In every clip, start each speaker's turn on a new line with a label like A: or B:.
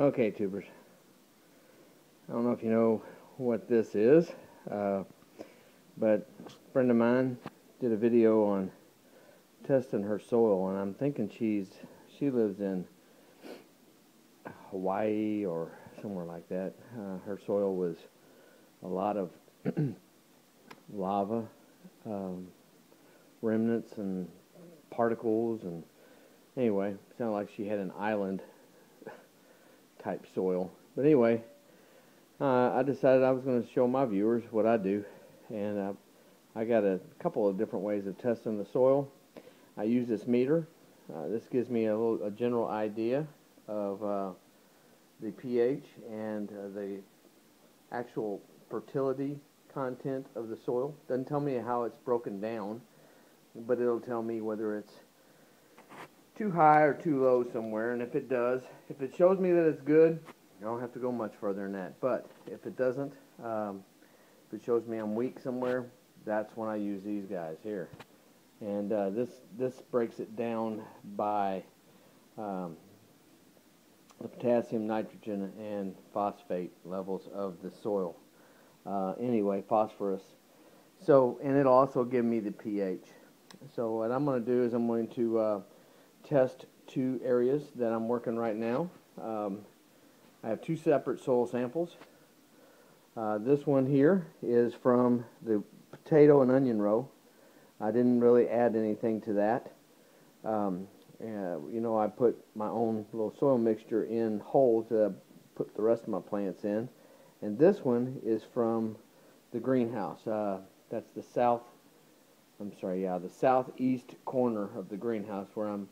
A: Okay, tubers. I don't know if you know what this is, but a friend of mine did a video on testing her soil, and I'm thinking she lives in Hawaii or somewhere like that. Her soil was a lot of lava, remnants and particles, and anyway, sounded like she had an island type soil. But anyway, I decided I was going to show my viewers what I do, and I got a couple of different ways of testing the soil. I use this meter. This gives me a general idea of the pH and the actual fertility content of the soil. Doesn't tell me how it's broken down, but it'll tell me whether it's too high or too low somewhere. And if it does, if it shows me that it's good, I don't have to go much further than that. But if it doesn't, if it shows me I'm weak somewhere, that's when I use these guys here. And this breaks it down by the potassium, nitrogen, and phosphate levels of the soil. Anyway, phosphorus. So, and it'll also give me the pH. So what I'm going to do is I'm going to test two areas that I'm working right now. I have two separate soil samples. This one here is from the potato and onion row. I didn't really add anything to that. You know, I put my own little soil mixture in holes that I put the rest of my plants in. And this one is from the greenhouse. That's the the southeast corner of the greenhouse where I'm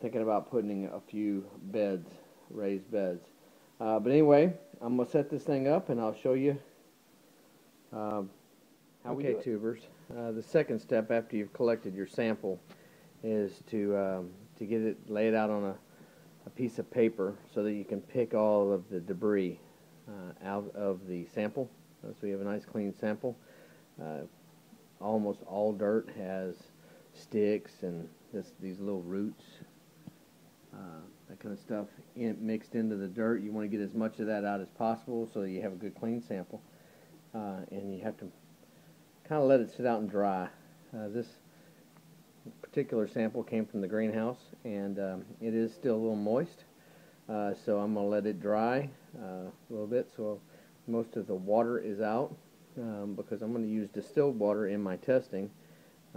A: thinking about putting a few beds, raised beds. But anyway, I'm going to set this thing up and I'll show you how we do it. Okay, tubers. The second step after you've collected your sample is to get it laid out on a piece of paper so that you can pick all of the debris out of the sample. So you have a nice clean sample. Almost all dirt has sticks and these little roots, that kind of stuff mixed into the dirt. You want to get as much of that out as possible so that you have a good clean sample. And you have to kind of let it sit out and dry. This particular sample came from the greenhouse, and it is still a little moist. So I'm going to let it dry a little bit so most of the water is out, because I'm going to use distilled water in my testing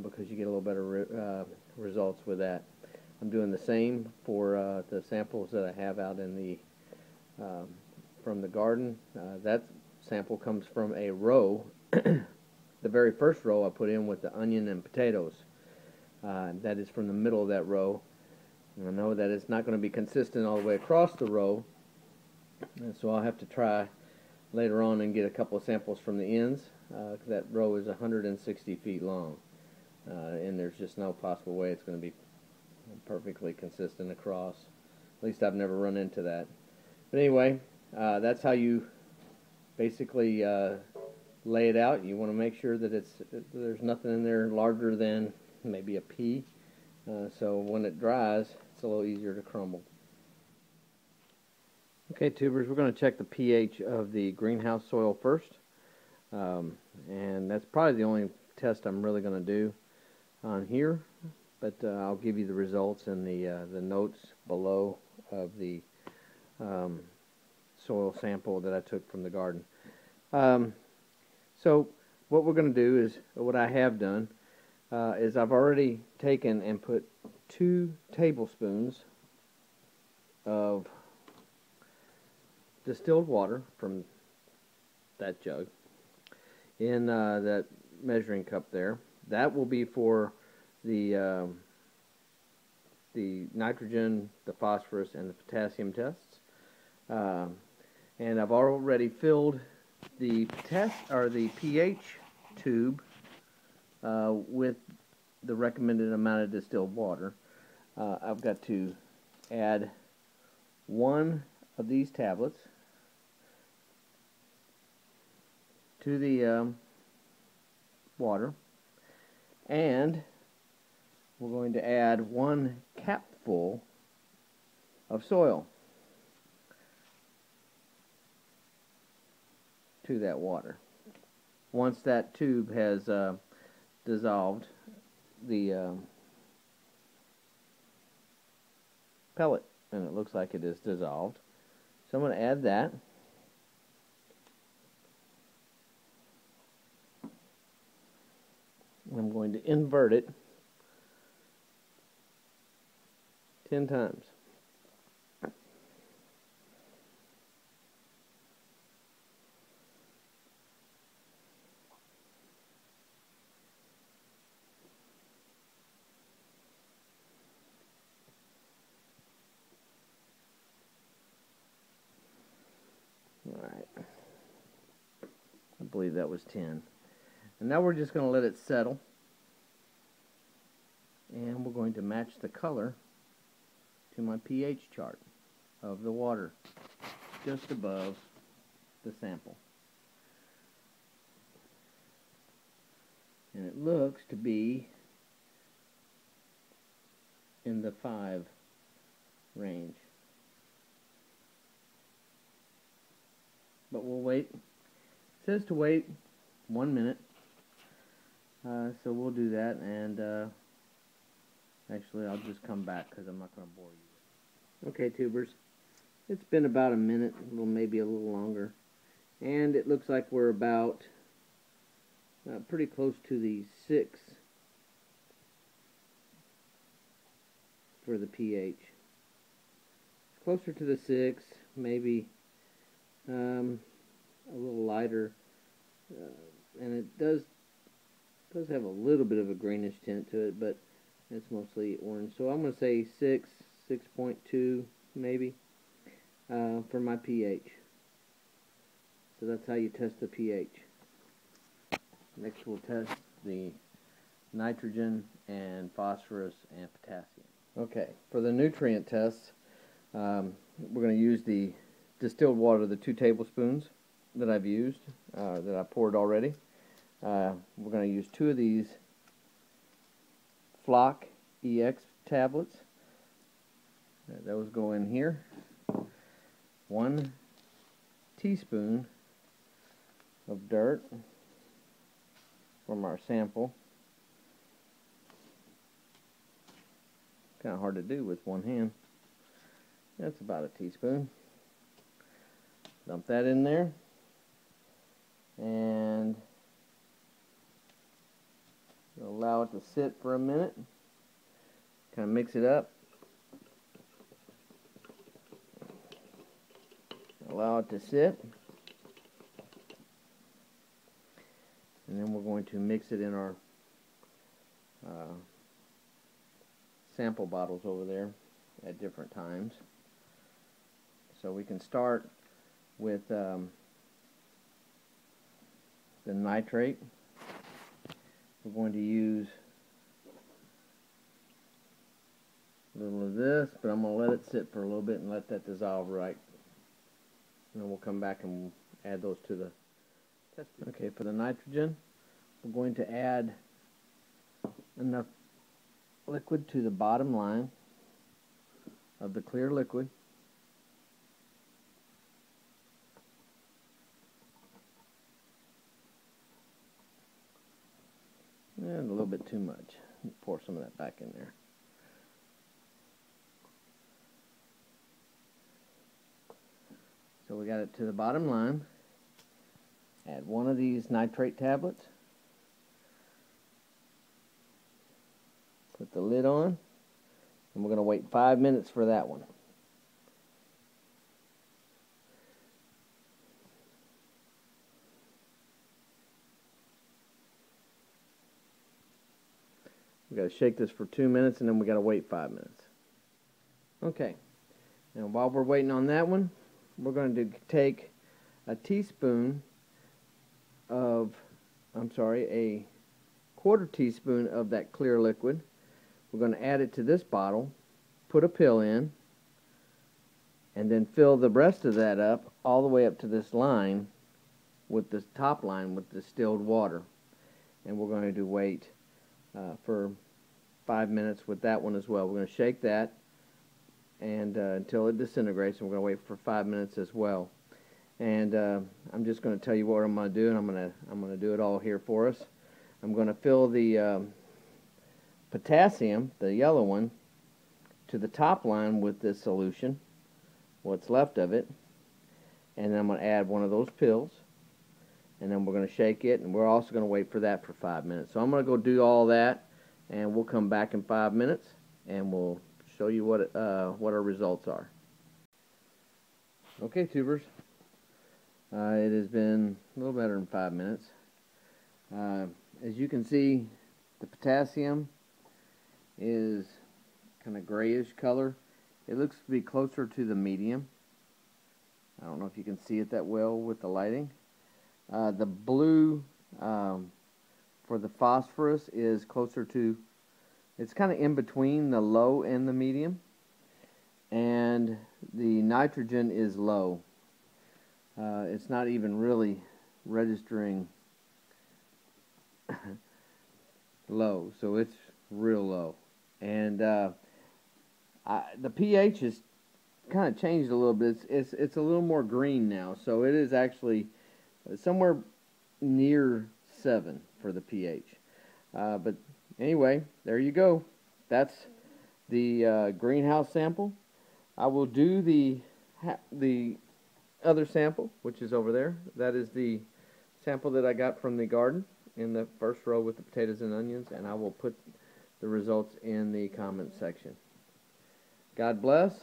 A: because you get a little better results with that. I'm doing the same for the samples that I have out in the from the garden. That sample comes from a row. The very first row I put in with the onion and potatoes. That is from the middle of that row. And I know that it's not going to be consistent all the way across the row, and so I'll have to try later on and get a couple of samples from the ends. That row is 160 feet long, and there's just no possible way it's going to be perfectly consistent across. At least I've never run into that. But anyway, that's how you basically lay it out. You want to make sure that there's nothing in there larger than maybe a pea. So when it dries, it's a little easier to crumble. Okay, tubers, we're going to check the pH of the greenhouse soil first. And that's probably the only test I'm really going to do on here. But I'll give you the results in the notes below of the soil sample that I took from the garden. So what we're going to do is, what I have done, is I've already taken and put 2 tablespoons of distilled water from that jug in that measuring cup there. That will be for the nitrogen, the phosphorus, and the potassium tests. And I've already filled the pH tube with the recommended amount of distilled water. I've got to add 1 of these tablets to the water, and we're going to add 1 capful of soil. to that water. Once that tube has dissolved the pellet, and it looks like it is dissolved, so I'm going to add that. I'm going to invert it 10 times. All right. I believe that was 10. And now we're just going to let it settle. And we're going to match the color to my pH chart of the water just above the sample. And it looks to be in the 5 range. But we'll wait. It says to wait 1 minute. So we'll do that, and actually I'll just come back because I'm not going to bore you. Okay, tubers, it's been about a minute, maybe a little longer, and it looks like we're about pretty close to the 6 for the pH. It's closer to the 6, maybe a little lighter, and it does have a little bit of a greenish tint to it, but it's mostly orange. So I'm going to say 6, 6.2 maybe for my pH. So that's how you test the pH. Next we'll test the nitrogen and phosphorus and potassium. Okay, for the nutrient test, we're going to use the distilled water, the 2 tablespoons that I've used, that I poured already. We're going to use 2 of these Flock EX tablets. Those go in here. 1 teaspoon of dirt from our sample. Kind of hard to do with one hand. That's about a teaspoon. Dump that in there. And allow it to sit for a minute. Kind of mix it up. Allow it to sit. And then we're going to mix it in our sample bottles over there at different times. So we can start with the nitrate. We're going to use a little of this, but I'm going to let it sit for a little bit and let that dissolve right. And then we'll come back and add those to the test tube. Okay, for the nitrogen, we're going to add enough liquid to the bottom line of the clear liquid. And a little bit too much. Pour some of that back in there. So we got it to the bottom line. Add 1 of these nitrate tablets. Put the lid on. And we're going to wait 5 minutes for that one. We got to shake this for 2 minutes, and then we got to wait 5 minutes. Okay. Now while we're waiting on that one, we're going to take a teaspoon of, a 1/4 teaspoon of that clear liquid. We're going to add it to this bottle, put a pill in, and then fill the rest of that up all the way up to this line, with this top line with distilled water. And we're going to wait for 5 minutes with that one as well. We're going to shake that and until it disintegrates, and we're going to wait for 5 minutes as well. And I'm just going to tell you what I'm going to do, and I'm going to do it all here for us. I'm going to fill the potassium, the yellow one, to the top line with this solution, what's left of it, and then I'm going to add one of those pills, and then we're going to shake it, and we're also going to wait for that for 5 minutes. So I'm going to go do all that, and we'll come back in 5 minutes, and we'll show you what our results are. Okay, tubers. It has been a little better than 5 minutes. As you can see, the potassium is kind of grayish color. It looks to be closer to the medium. I don't know if you can see it that well with the lighting. The blue for the phosphorus is closer to, it's kind of in between the low and the medium. And the nitrogen is low. It's not even really registering low, so it's real low. And the pH is kind of changed a little bit. It's a little more green now, so it is actually somewhere near 7 for the pH. But anyway, there you go. That's the greenhouse sample. I will do the other sample, which is over there. That is the sample that I got from the garden in the first row with the potatoes and onions, and I will put the results in the comment section. God bless.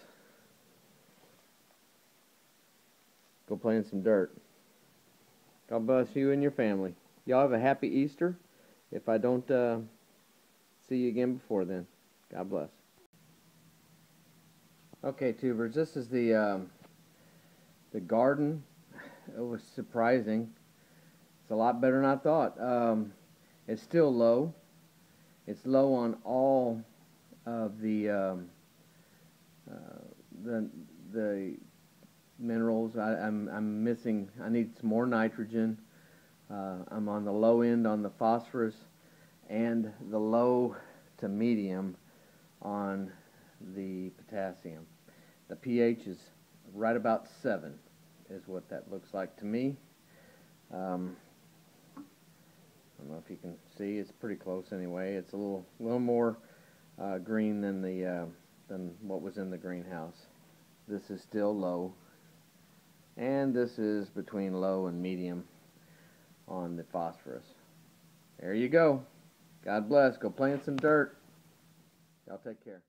A: Go play in some dirt. God bless you and your family. Y'all have a happy Easter. If I don't see you again before then, God bless. Okay, tubers, this is the garden. It was surprising. It's a lot better than I thought. It's still low. It's low on all of the minerals. I'm missing. I need some more nitrogen. I'm on the low end on the phosphorus and the low to medium on the potassium. The pH is right about 7 is what that looks like to me. I don't know if you can see. It's pretty close anyway. It's a little more green than what was in the greenhouse. This is still low, and this is between low and medium on the phosphorus. There you go. God bless. Go play in some dirt. Y'all take care.